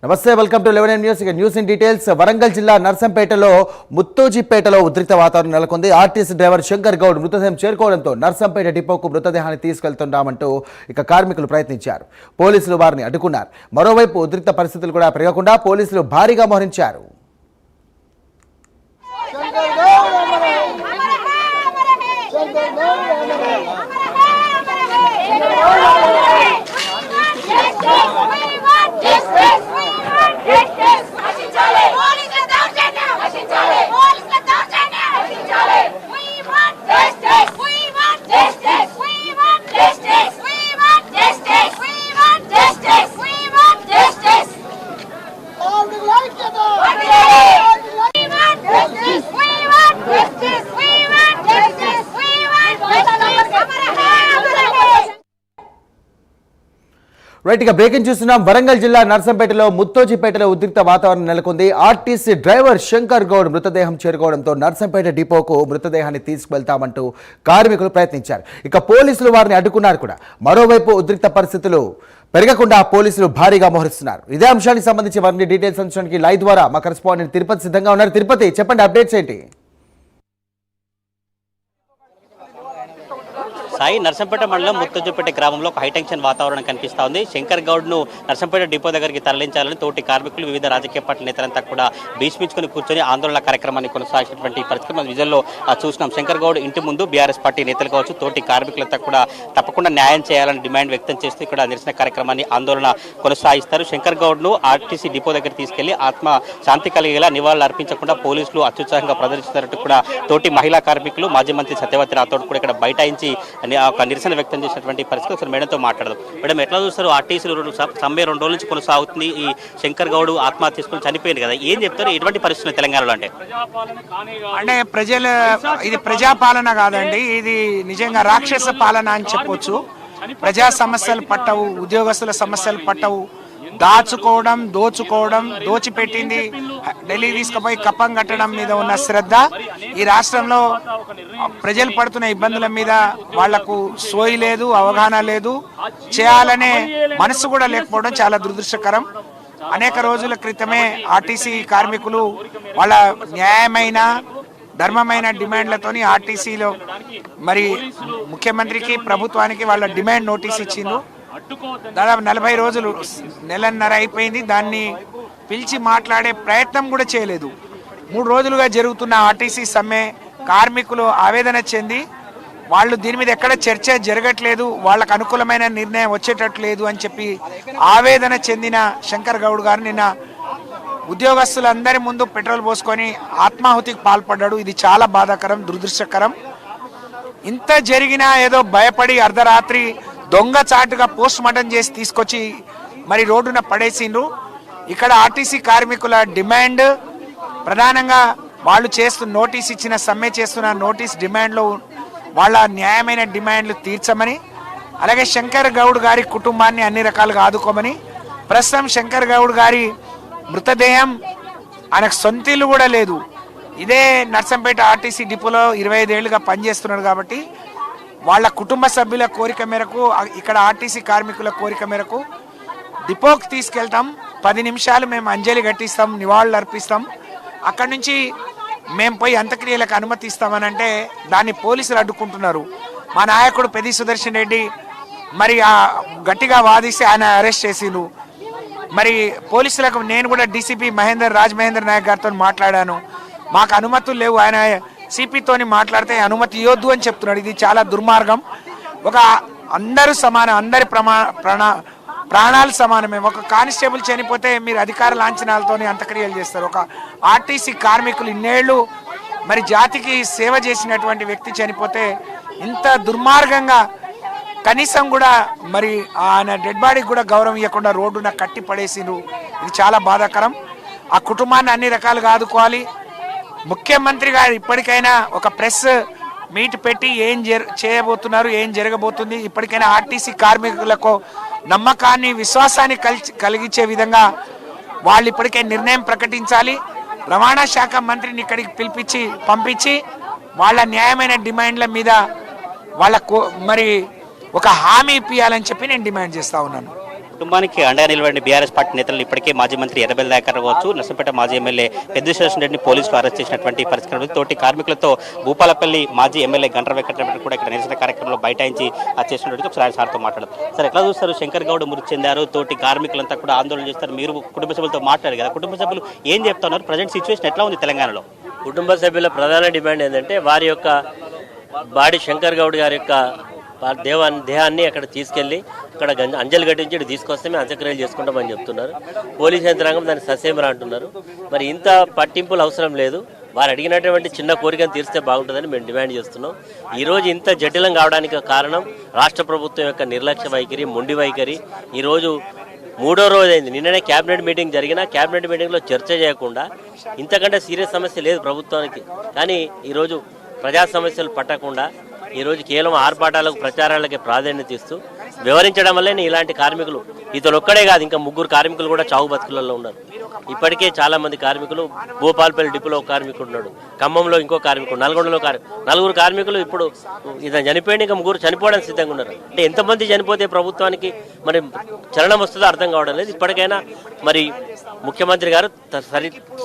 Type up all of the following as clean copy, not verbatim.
నమస్తే, welcome to 11 news. News in details. Warangal జిల్లా నర్సంపేటలో ముత్తోజిపేటలో ఉద్రిక్త వాతావరణం నెలకొంది. ఆర్టీసీ డ్రైవర్ శంకర్ గౌడ్ మృతదేహం చేరుకోవడంతో నర్సంపేట డిపోకు మృతదేహాన్ని తీసుకెళ్తున్నామంటూ కార్మికులు ప్రయత్నించారు. పోలీసులు వారిని అడ్డుకున్నారు. మరోవైపు ఉద్రిక్త పరిస్థితులు కూడా పెరగకుండా పోలీసులు భారీగా మోహరించారు. రైట్, ఇక బ్రేకింగ్ చూస్తున్నాం. వరంగల్ జిల్లా నర్సంపేటలో ముత్తోజిపేటలో ఉద్రిక్త వాతావరణం నెలకొంది. ఆర్టీసీ డ్రైవర్ శంకర్ గౌడ్ మృతదేహం చేరుకోవడంతో నర్సంపేట డిపోకు మృతదేహాన్ని తీసుకువెళ్తామంటూ కార్మికులు ప్రయత్నించారు. ఇక పోలీసులు వారిని అడ్డుకున్నారు కూడా. మరోవైపు ఉద్రిక్త పరిస్థితులు పెరగకుండా పోలీసులు భారీగా మోహరిస్తున్నారు. ఇదే అంశానికి సంబంధించి వారిని డీటెయిల్స్ అందించడానికి లైవ్ ద్వారా మా కరెస్పాండెంట్ తిరుపతి సిద్ధంగా ఉన్నారు. తిరుపతి, చెప్పండి, అప్డేట్స్ ఏంటి? సాయి, నర్సంపేట మండలం ముత్తోజిపేట గ్రామంలో ఒక హైటెన్షన్ వాతావరణం కనిపిస్తూ ఉంది. శంకర్ గౌడ్ను నర్సంపేట డిపో దగ్గరికి తరలించాలని తోటి కార్మికులు, వివిధ రాజకీయ పార్టీ నేతలంతా కూడా భీష్మించుకుని కూర్చొని ఆందోళన కార్యక్రమాన్ని కొనసాగించినటువంటి పరిస్థితి మనం విజువల్లో చూసినాం. శంకర్ గౌడ్ ఇంటి ముందు బీఆర్ఎస్ పార్టీ నేతలు కావచ్చు, తోటి కార్మికులంతా కూడా తప్పకుండా న్యాయం చేయాలని డిమాండ్ వ్యక్తం చేస్తూ ఇక్కడ నిరసన కార్యక్రమాన్ని ఆందోళన కొనసాగిస్తారు. శంకర్ గౌడ్ను ఆర్టీసీ డిపో దగ్గర తీసుకెళ్లి ఆత్మ శాంతి కలిగేలా నివాళులు అర్పించకుండా పోలీసులు అత్యుత్సాహంగా ప్రదర్శిస్తున్నట్టు కూడా తోటి మహిళా కార్మికులు, మాజీ మంత్రి సత్యవతి రాథోడ్ కూడా ఇక్కడ బైఠాయించి ఒక నిరసన వ్యక్తం చేసినటువంటి పరిస్థితి. ఒకసారి మేడంతో మాట్లాడదాం. మేడం, ఎట్లా చూస్తారు? ఆర్టీసీలు సమ్మె 2 రోజుల నుంచి కొనసాగుతుంది. ఈ శంకర్ గౌడ్ ఆత్మహత్య చేసుకుని చనిపోయింది కదా, ఏం చెప్తారు? ఎటువంటి పరిస్థితులు తెలంగాణలో? అంటే ప్రజలు, ఇది ప్రజాపాలన కాదండి, ఇది నిజంగా రాక్షస పాలన అని చెప్పొచ్చు. ప్రజా సమస్యలు పట్టవు, ఉద్యోగస్తుల సమస్యలు పట్టవు. దాచుకోవడం, దోచుకోవడం, దోచిపెట్టింది ఢిల్లీ తీసుకుపోయి కప్పం కట్టడం మీద ఉన్న శ్రద్ధ ఈ రాష్ట్రంలో ప్రజలు పడుతున్న ఇబ్బందుల మీద వాళ్లకు సోయి లేదు, అవగాహన లేదు, చేయాలనే మనసు కూడా లేకపోవడం చాలా దురదృష్టకరం. అనేక రోజుల క్రితమే ఆర్టీసీ కార్మికులు వాళ్ళ న్యాయమైన, ధర్మమైన డిమాండ్లతోని ఆర్టీసీలో మరి ముఖ్యమంత్రికి, ప్రభుత్వానికి వాళ్ళ డిమాండ్ నోటీస్ ఇచ్చిండ్రు. దాదాపు 40 రోజులు, నెలన్నర అయిపోయింది. దాన్ని పిలిచి మాట్లాడే ప్రయత్నం కూడా చేయలేదు. 3 రోజులుగా జరుగుతున్న ఆర్టీసీ సమ్మె కార్మికులు ఆవేదన చెంది వాళ్ళు దీని మీద ఎక్కడ చర్చ జరగట్లేదు, వాళ్ళకు అనుకూలమైన నిర్ణయం వచ్చేటట్లేదు అని చెప్పి ఆవేదన చెందిన శంకర్ గౌడ్ గారు నిన్న ఉద్యోగస్తులందరి ముందు పెట్రోల్ పోసుకొని ఆత్మాహుతికి పాల్పడ్డాడు. ఇది చాలా బాధాకరం, దురదృష్టకరం. ఇంత జరిగినా ఏదో భయపడి అర్ధరాత్రి దొంగచాటుగా పోస్ట్ మార్టం చేసి తీసుకొచ్చి మరి రోడ్డున పడేసిండ్రు. ఇక్కడ ఆర్టీసీ కార్మికుల డిమాండ్ ప్రధానంగా వాళ్ళు నోటీస్ ఇచ్చిన, సమ్మె చేస్తున్న నోటీస్ డిమాండ్లో వాళ్ళ న్యాయమైన డిమాండ్లు తీర్చమని, అలాగే శంకర్ గౌడ్ గారి కుటుంబాన్ని అన్ని రకాలుగా ఆదుకోమని. ప్రస్తుతం శంకర్ గౌడ్ గారి మృతదేహం, ఆయనకు సొంతిల్లు కూడా లేదు. ఇదే నర్సంపేట ఆర్టీసీ డిపోలో 25 ఏళ్లుగా పనిచేస్తున్నాడు కాబట్టి వాళ్ళ కుటుంబ సభ్యుల కోరిక మేరకు, ఇక్కడ ఆర్టీసీ కార్మికుల కోరిక మేరకు డిపోకి తీసుకెళ్తాం. 10 నిమిషాలు మేము అంజలి ఘటిస్తాం, నివాళులు అర్పిస్తాం. అక్కడి నుంచి మేము పోయి అంత్యక్రియలకు అనుమతిస్తామని అంటే దాన్ని పోలీసులు అడ్డుకుంటున్నారు. మా నాయకుడు పెద్ది సుదర్శన్ రెడ్డి మరి గట్టిగా వాదిస్తే ఆయన అరెస్ట్ చేసిండు. మరి పోలీసులకు నేను కూడా డీసీపీ రాజ్ మహేందర్ నాయక్ గారితో మాట్లాడాను. మాకు అనుమతులు లేవు, ఆయన సిపితోని మాట్లాడితే అనుమతి ఇవ్వద్దు అని చెప్తున్నాడు. ఇది చాలా దుర్మార్గం. ఒక అందరూ సమానం, అందరి ప్రాణాలు సమానమే. ఒక కానిస్టేబుల్ చనిపోతే మీరు అధికార లాంఛనాలతోనే అంత్యక్రియలు చేస్తారు. ఒక ఆర్టీసీ కార్మికులు ఇన్నేళ్లు మరి జాతికి సేవ చేసినటువంటి వ్యక్తి చనిపోతే ఇంత దుర్మార్గంగా కనీసం కూడా మరి ఆయన డెడ్ బాడీకి కూడా గౌరవం ఇవ్వకుండా రోడ్డున కట్టి పడేసిండ్రు. ఇది చాలా బాధాకరం. ఆ కుటుంబాన్ని అన్ని రకాలుగా ఆదుకోవాలి. ముఖ్యమంత్రి గారు ఇప్పటికైనా ఒక ప్రెస్ మీట్ పెట్టి ఏం చేయబోతున్నారు, ఏం జరగబోతుంది, ఇప్పటికైనా ఆర్టీసీ కార్మికులకు నమ్మకాన్ని, విశ్వాసాన్ని కలిగించే విధంగా వాళ్ళు ఇప్పటికే నిర్ణయం ప్రకటించాలి. రవాణా శాఖ మంత్రిని ఇక్కడికి పంపించి వాళ్ళ న్యాయమైన డిమాండ్ల మీద వాళ్ళకు మరి ఒక హామీ ఇప్పియాలని చెప్పి నేను డిమాండ్ చేస్తా ఉన్నాను. కుటుంబానికి అండగా నిలబడిన బీఆర్ఎస్ పార్టీ నేతలు ఇప్పటికే మాజీ మంత్రి ఎర్రబెల్లి దయాకర్ కావచ్చు, నర్సంపేట మాజీ ఎమ్మెల్యే పెద్దిశేషన్ రెడ్డిని పోలీసులు అరెస్ట్ చేసినటువంటి పరిస్థితి. తోటి కార్మికులతో భూపాలపల్లి మాజీ ఎమ్మెల్యే గంట్ర వెంకటరెడ్డి కూడా ఇక్కడ నిరసన కార్యక్రమంలో బైఠాయించి చేసినట్టు ఒకసారి సార్తో మాట్లాడదు. సార్, ఎట్లా చూస్తారు? శంకర్ గౌడ్ మృతి చెందారు, తోటి కార్మికులంతా కూడా ఆందోళన చేస్తారు. మీరు కుటుంబ సభ్యులతో మాట్లాడారు కదా, కుటుంబ సభ్యులు ఏం చెప్తున్నారు? ప్రజెంట్ సిచ్యువేషన్ ఎట్లా ఉంది తెలంగాణలో? కుటుంబ సభ్యుల ప్రధాన డిమాండ్ ఏంటంటే వారి యొక్క బాడీ శంకర్ గౌడ్ గారి యొక్క దేహాన్ని అక్కడ తీసుకెళ్లి అక్కడ అంజలి గట్టించి తీసుకొస్తే మేము అంత్యక్రియలు చేసుకుంటామని చెప్తున్నారు. పోలీస్ యంత్రాంగం దాన్ని ససేమరా అంటున్నారు. మరి ఇంత పట్టింపులు అవసరం లేదు, వారు అడిగినటువంటి చిన్న కోరికను తీర్స్తే బాగుంటుందని మేము డిమాండ్ చేస్తున్నాం. ఈరోజు ఇంత జటిలం కావడానికి కారణం రాష్ట్ర ప్రభుత్వం యొక్క నిర్లక్ష్య వైఖరి, మొండి వైఖరి. ఈరోజు 3వ రోజు అయింది. నిన్ననే క్యాబినెట్ మీటింగ్ జరిగిన క్యాబినెట్ మీటింగ్లో చర్చ చేయకుండా ఇంతకంటే సీరియస్ సమస్య లేదు ప్రభుత్వానికి. కానీ ఈరోజు ప్రజా సమస్యలు పట్టకుండా ఈరోజు కేవలం ఆర్భాటాలకు ప్రచారాలకే ప్రాధాన్యత ఇస్తూ వివరించడం వల్లే ఇలాంటి కార్మికులు ఇతను ఒక్కడే కాదు, ఇంకా 3 కార్మికులు కూడా చావు బతుకులలో ఉన్నారు. ఇప్పటికే చాలా మంది కార్మికులు, భూపాలపల్లి డిపోలో ఒక కార్మికుడు ఉన్నాడు, ఖమ్మంలో ఇంకో కార్మికుడు, నల్గొండలో 4 కార్మికులు ఇప్పుడు ఇతను చనిపోయిన ఇంకా 3 చనిపోవడానికి సిద్ధంగా ఉన్నారు. అంటే ఎంతమంది చనిపోతే ప్రభుత్వానికి మరి చలనం వస్తుందో అర్థం కావడం లేదు. ఇప్పటికైనా మరి ముఖ్యమంత్రి గారు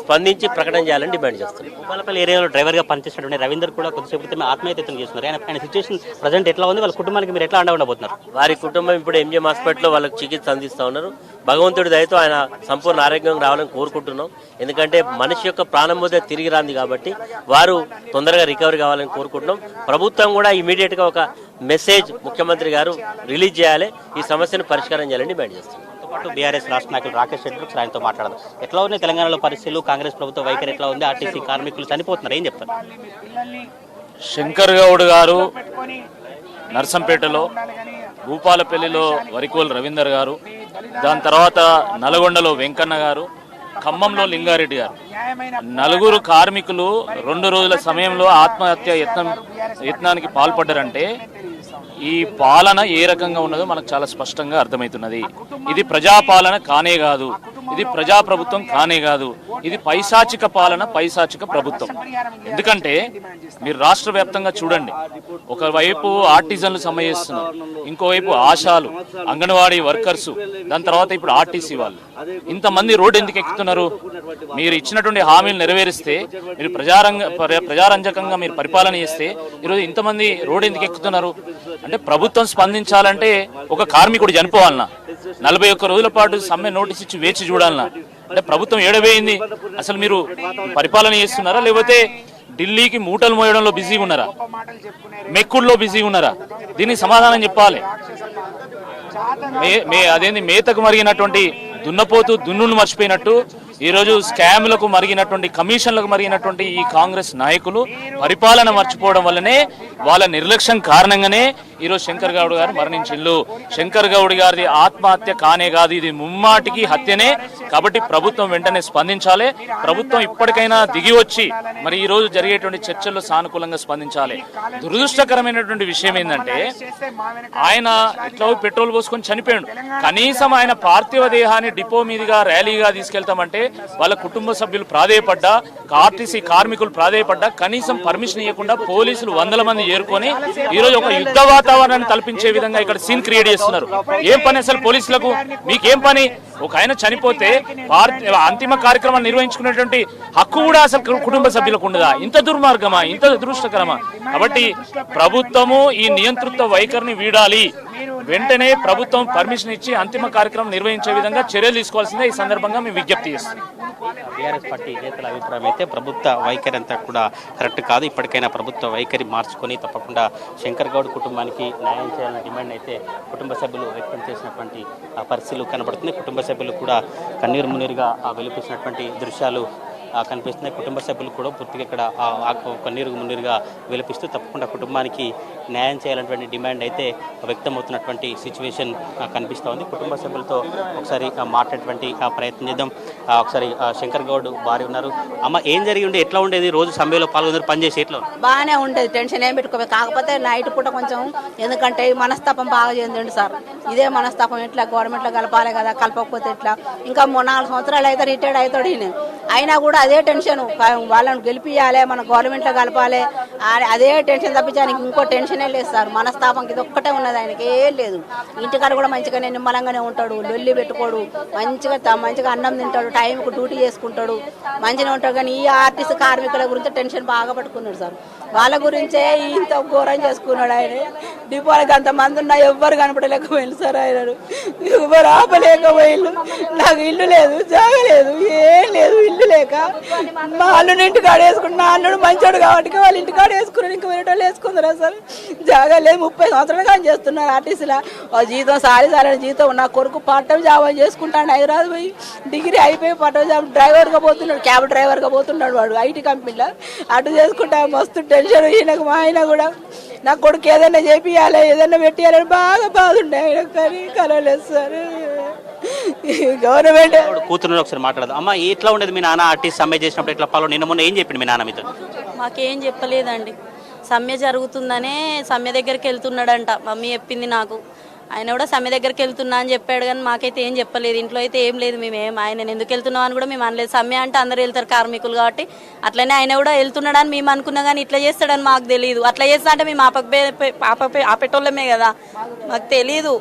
స్పందించి ప్రకటన చేయాలని డిమాండ్ చేస్తున్నారు. భూపాలపల్లి ఏరియాలో డ్రైవర్గా పనిచేసినటువంటి రవీందర్ కూడా కొద్దిసేపు క్రితమే ఆత్మహత్యలు చేస్తున్నారు. ఆయన సిచ్యువేషన్ ప్రజెంట్ ఎట్లా ఉంది? వాళ్ళ కుటుంబానికి మీరు ఎట్లా అండ ఉండబోతున్నారు? వారి కుటుంబం ఇప్పుడు ఎంజిఎం హాస్పిటల్లో వాళ్ళకి చికిత్స అందిస్తూ ఉన్నారు. భగవంతుడి దయతో ఆయన సంపూర్ణ ఆరోగ్యం రావాలని కోరుకుంటున్నాం. ఎందుకంటే మనిషి యొక్క ప్రాణం మీద తిరిగి రాంది కాబట్టి వారు తొందరగా రికవరీ కావాలని కోరుకుంటున్నాం. ప్రభుత్వం కూడా ఇమీడియట్గా ఒక మెసేజ్ ముఖ్యమంత్రి గారు రిలీజ్ చేయాలి, ఈ సమస్యను పరిష్కారం చేయాలని డిమాండ్ చేస్తున్నాం. పాటు బీఆర్ఎస్ రాష్ట్ర నాయకులు రాకేష్ రెడ్డి ఆయనతో మాట్లాడదు. ఎట్లా ఉన్నాయి తెలంగాణలో పరిస్థితులు? కాంగ్రెస్ ప్రభుత్వ వైఖరి ఎట్లా ఉంది? ఆర్టీసీ కార్మికులు చనిపోతున్నారు, ఏం చెప్తారు? శంకర్ గౌడ్ గారు నర్సంపేటలో, భూపాలపల్లిలో వరికోల్ రవీందర్ గారు, దాని తర్వాత నల్గొండలో వెంకన్న గారు, ఖమ్మంలో లింగారెడ్డి గారు, 4 కార్మికులు 2 రోజుల సమయంలో ఆత్మహత్య యత్నానికి పాల్పడ్డారంటే ఈ పాలన ఏ రకంగా ఉన్నదో మనకు చాలా స్పష్టంగా అర్థమవుతున్నది. ఇది ప్రజాపాలన కానే కాదు, ఇది ప్రజాప్రభుత్వం కానే కాదు, ఇది పైశాచిక పాలన, పైశాచిక ప్రభుత్వం. ఎందుకంటే మీరు రాష్ట్ర వ్యాప్తంగా చూడండి, ఒకవైపు ఆర్టిజన్లు సమ్మె చేస్తున్నారు, ఇంకోవైపు ఆశాలు, అంగన్వాడీ వర్కర్సు, దాని తర్వాత ఇప్పుడు ఆర్టీసీ వాళ్ళు. ఇంతమంది రోడ్డు ఎందుకు ఎక్కుతున్నారు? మీరు ఇచ్చినటువంటి హామీలు నెరవేరిస్తే, మీరు ప్రజారంజకంగా మీరు పరిపాలన చేస్తే ఈరోజు ఇంతమంది రోడ్డు ఎందుకు ఎక్కుతున్నారు? అంటే ప్రభుత్వం స్పందించాలంటే ఒక కార్మికుడు చనిపోవాలన్నా, 41 రోజుల పాటు సమ్మె నోటీస్ ఇచ్చి వేచి చూడాలన్నా, అంటే ప్రభుత్వం ఏడవేయింది? అసలు మీరు పరిపాలన చేస్తున్నారా, లేకపోతే ఢిల్లీకి మూటలు మోయడంలో బిజీగా ఉన్నారా, మెక్కుల్లో బిజీగా ఉన్నారా? దీనికి సమాధానం చెప్పాలి. అదేంది మేతకు మరిగినటువంటి దున్నపోతూ దున్నును మర్చిపోయినట్టు ఈరోజు స్కామ్లకు మరిగినటువంటి, కమిషన్లకు మరిగినటువంటి ఈ కాంగ్రెస్ నాయకులు పరిపాలన మర్చిపోవడం వల్లనే, వాళ్ళ నిర్లక్ష్యం కారణంగానే ఈరోజు శంకర్ గౌడ్ గారు మరణించిండు. శంకర్ గౌడ్ గారిది ఆత్మహత్య కానే కాదు, ఇది ముమ్మాటికి హత్యనే. కాబట్టి ప్రభుత్వం వెంటనే స్పందించాలి. ప్రభుత్వం ఇప్పటికైనా దిగి వచ్చి మరి ఈ రోజు జరిగేటువంటి చర్చల్లో సానుకూలంగా స్పందించాలి. దురదృష్టకరమైనటువంటి విషయం ఏంటంటే ఆయన ఇట్లా పెట్రోల్ పోసుకొని చనిపోయాడు. కనీసం ఆయన పార్థివ దేహాన్ని డిపో మీదుగా ర్యాలీగా తీసుకెళ్తామంటే వాళ్ళ కుటుంబ సభ్యులు ప్రాధేయపడ్డా, ఆర్టీసీ కార్మికులు ప్రాధేయపడ్డా కనీసం పర్మిషన్ ఇవ్వకుండా పోలీసులు 100 మంది చేరుకొని ఈరోజు ఒక యుద్ధ వాతావరణాన్ని కల్పించే విధంగా ఇక్కడ సీన్ క్రియేట్ చేస్తున్నారు. ఏం పని అసలు పోలీసులకు? మీకేం పని? ఒక ఆయన చనిపోతే అంతిమ కార్యక్రమాన్ని నిర్వహించుకునేటువంటి హక్కు కూడా అసలు కుటుంబ సభ్యులకు ఉండదా? ఇంత దుర్మార్గమా, ఇంత దురదృష్టకరమా? కాబట్టి ప్రభుత్వము ఈ నియంతృత్వ వైఖరిని వీడాలి. వెంటనే ప్రభుత్వం పర్మిషన్ ఇచ్చి అంతిమ కార్యక్రమం నిర్వహించే విధంగా చర్యలు తీసుకోవాల్సిందే ఈ సందర్భంగా మేము విజ్ఞప్తి చేస్తున్నాం. బీఆర్ఎస్ పార్టీ నేతల అభిప్రాయం అయితే ప్రభుత్వ వైఖరి అంతా కూడా కరెక్ట్ కాదు, ఇప్పటికైనా ప్రభుత్వ వైఖరి మార్చుకొని తప్పకుండా శంకర్ గౌడ్ కుటుంబానికి న్యాయం చేయాలన్న డిమాండ్ అయితే కుటుంబ సభ్యులు వ్యక్తం చేసినటువంటి పరిస్థితులు కనబడుతుంది. కుటుంబ సభ్యులు కూడా కన్నీరు మున్నీరుగా వెలిపించినటువంటి దృశ్యాలు కనిపిస్తున్నాయి. కుటుంబ సభ్యులు కూడా పూర్తిగా ఇక్కడ కన్నీరు మున్నీరుగా విలపిస్తూ తప్పకుండా కుటుంబానికి న్యాయం చేయాలన్నటువంటి డిమాండ్ అయితే వ్యక్తమవుతున్నటువంటి సిచ్యువేషన్ కనిపిస్తూ ఉంది. కుటుంబ సభ్యులతో ఒకసారి మాట్లాడేటువంటి ప్రయత్నం చేద్దాం. ఒకసారి శంకర్ గౌడ్ భార్య ఉన్నారు. అమ్మ, ఏం జరిగి ఉండే, ఎట్లా ఉండేది? రోజు సమ్మెలో పాల్గొన్నారు, పనిచేసి ఎట్లా? బాగానే ఉండేది, టెన్షన్ ఏం పెట్టుకోలేదు. కాకపోతే నైట్ పూట కొంచెం, ఎందుకంటే మనస్తాపం బాగా చెందండి సార్. ఇదే మనస్తాపం ఎట్లా గవర్నమెంట్లో కలపాలి కదా, కలపకపోతే ఎట్లా? ఇంకా 4 సంవత్సరాలు అయితే రిటైర్డ్ అవుతాడు ఈయన. అయినా కూడా అదే టెన్షన్, వాళ్ళని గెలిపియాలి, మన గవర్నమెంట్లో కలపాలి, అదే టెన్షన్ తప్పించడానికి ఇంకో టెన్షనే లేదు సార్. మనస్తాపంకి ఇది ఒక్కటే ఉన్నది, ఆయనకి ఏం లేదు. ఇంటికాడ కూడా మంచిగానే నిమ్మలంగానే ఉంటాడు, లొల్లి పెట్టుకోడు, మంచిగా అన్నం తింటాడు, టైంకు డ్యూటీ చేసుకుంటాడు, మంచిగా ఉంటాడు. కానీ ఈ ఆర్టీసీ కార్మికుల గురించి టెన్షన్ బాగా పట్టుకున్నాడు సార్. వాళ్ళ గురించే ఇంత ఘోరం చేసుకున్నాడు ఆయన. డిపోలకి అంతమంది ఉన్నా ఎవ్వరు కనపడలేకపోయింది సార్. ఆయనను ఎవరు ఆపలేకపోయిండు. నాకు ఇల్లు లేదు, జాగ లేదు, ఏం లేదు. ఇల్లు లేక మా అల్లుని ఇంటికాడ వేసుకుంటున్నా. అల్లుడు మంచోడు కాబట్టి వాళ్ళ ఇంటికాడ వేసుకున్నాడు, ఇంకా వేరే వాళ్ళు వేసుకుందరు సార్. జాగా లేదు. 30 సంవత్సరాలు కానీ చేస్తున్నారు ఆర్టీసీలో. జీతం సారి జీతం. నా కొడుకు పార్ట్ టైం జాబ్ చేసుకుంటాడు హైదరాబాద్ పోయి. డిగ్రీ అయిపోయి పార్ట్ టైం జాబ్ డ్రైవర్గా పోతున్నాడు, క్యాబ్ డ్రైవర్గా పోతున్నాడు వాడు ఐటీ కంపెనీలో. అటు చేసుకుంటా మస్తు టెన్షన్. ఈయనకు మా ఆయన కూడా నా కొడుకు ఏదైనా చేపియాలి, ఏదైనా పెట్టియాలని బాగా బాధ ఉండే ఆయన, కానీ కలవలేదు సార్. గవర్నమెంట్ కూతురు ఒకసారి మాట్లాడదు. అమ్మ ఎట్లా ఉండేది మీ నాన్న ఆర్టీసీ సమ్మె చేసినప్పుడు ఎట్లా పాలు నిన్న మొన్న ఏం చెప్పింది మీ నాన్న మీతో? మాకేం చెప్పలేదండి. సమ్మె జరుగుతుందనే సమ్మె దగ్గరికి వెళ్తున్నాడంట మమ్మీ చెప్పింది నాకు. ఆయన కూడా సమ్మె దగ్గరికి వెళ్తున్నా అని చెప్పాడు, కానీ మాకైతే ఏం చెప్పలేదు. ఇంట్లో అయితే ఏం లేదు. మేమేం ఆయన ఎందుకు వెళ్తున్నాం అని కూడా మేము అనలేదు. సమ్మె అంటే అందరు వెళ్తారు కార్మికులు కాబట్టి, అట్లనే ఆయన కూడా వెళ్తున్నాడని మేము అనుకున్నాం, కానీ ఇట్లా చేస్తాడని మాకు తెలియదు. అట్లా చేస్తా అంటే మేము ఆపేటోళ్ళమే కదా, మాకు తెలీదు.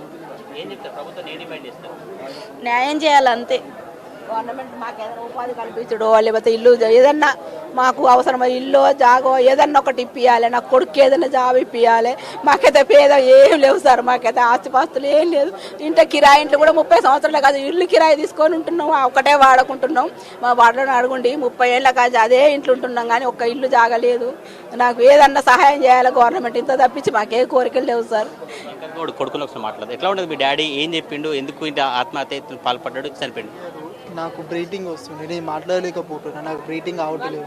న్యాయం చేయాలి అంతే. గవర్నమెంట్ మాకు ఏదైనా ఉపాధి కల్పించడు, లేకపోతే ఇల్లు ఏదన్నా మాకు అవసరమై ఇల్లు జాగో ఏదన్నా ఒకటి ఇప్పియాలి. నా కొడుకు ఏదైనా జాబ్ ఇప్పియాలి. మాకైతే పేద ఏం లేవు సార్. మాకైతే ఆస్తిపాస్తులు ఏం లేదు. ఇంట్లో కిరాయి ఇంట్లో కూడా 30 సంవత్సరాలు కాదు ఇల్లు కిరాయి తీసుకొని ఉంటున్నాం, ఒకటే వాడుకుంటున్నాం. మా వాడలో అడుగుండి 30 ఏళ్ళ కాదు అదే ఇంట్లో ఉంటున్నాం, కానీ ఒక్క ఇల్లు జాగలేదు. నాకు ఏదన్నా సహాయం చేయాలి గవర్నమెంట్, ఇంత తప్పించి మాకే కోరికలు లేవు సార్. కొడుకులు ఒకసారి మాట్లాడదు. ఎట్లా ఉండదు మీ డాడీ ఏం చెప్పిండు, ఎందుకు ఇంత ఆత్మహత్యలు పాల్పడ్డాడు, చనిపోయిండు? నాకు బ్రీతింగ్ వస్తుంది, నేను మాట్లాడలేకపోతున్నా, నాకు బ్రీతింగ్ అవట్లేదు.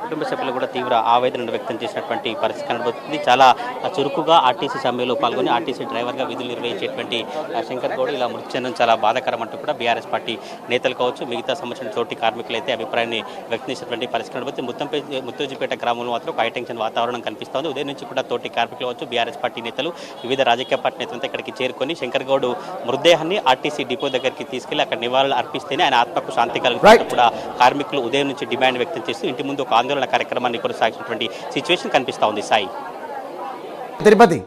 కుటుంబ సభ్యులు కూడా తీవ్ర ఆవేదన వ్యక్తం చేసినటువంటి పరిస్థితి కనబడుతుంది. చాలా చురుకుగా ఆర్టీసీ సమ్మెలో పాల్గొని ఆర్టీసీ డ్రైవర్గా విధులు నిర్వహించేటువంటి శంకర్ గౌడ్ ఇలా మృతి చెందడం చాలా బాధాకరం అంటూ కూడా బీఆర్ఎస్ పార్టీ నేతలు కావచ్చు, మిగతా సంబంధించిన తోటి కార్మికులు అయితే అభిప్రాయాన్ని వ్యక్తం చేసినటువంటి పరిస్థితి కనబడుతుంది. ముత్తోజిపేట గ్రామంలో మాత్రం ఒక హైటెన్షన్ వాతావరణం కనిపిస్తోంది. ఉదయం నుంచి కూడా తోటి కార్మికులు కావచ్చు, బీఆర్ఎస్ పార్టీ నేతలు, వివిధ రాజకీయ పార్టీ నేతలంతా ఇక్కడికి చేరుకొని శంకర్ గౌడ్ మృతదేహాన్ని ఆర్టీసీ డిపో దగ్గరికి తీసుకెళ్లి అక్కడ నివాళులు అర్పిస్తేనే ఆయన ఆత్మకు శాంతి కలుగుతున్నట్టు కూడా కార్మికులు ఉదయం నుంచి డిమాండ్ వ్యక్తం చేస్తూ ఇంటి ముందు ఒక ఆందోళన కార్యక్రమాన్ని కొనసాగినటువంటి సిచ్యువేషన్ కనిపిస్తా ఉంది. సాయి తిరుపతి